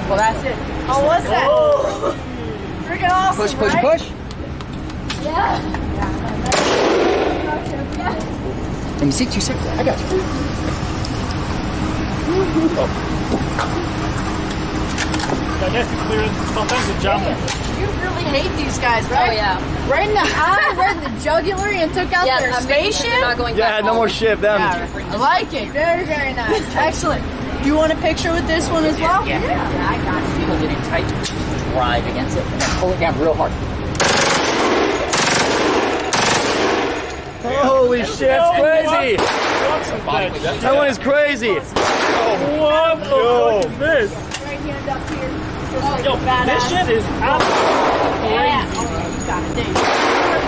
Well, that's it. How was that? Oh. Freaking awesome, Push, push, right? push. Yeah. Let me see, 2 seconds. I got you. I guess it's clearing sometimes the jump. You really hate these guys, right? Oh, yeah. Right in the eye, right in the jugular, and took out their spaceship? They're not going Yeah, back no more home. ship. Them. Yeah, I like it. Very, very nice. Excellent. Do you want a picture with this one as well? Yeah, I got you. Hold it in tight. Drive against it, and then pull it down real hard. Holy shit, that's crazy. That one is crazy. What the fuck is this? Right hand up here. Just like Yo, a badass. this shit is absolutely Yeah. crazy. Oh, you got it. There you go. Perfect.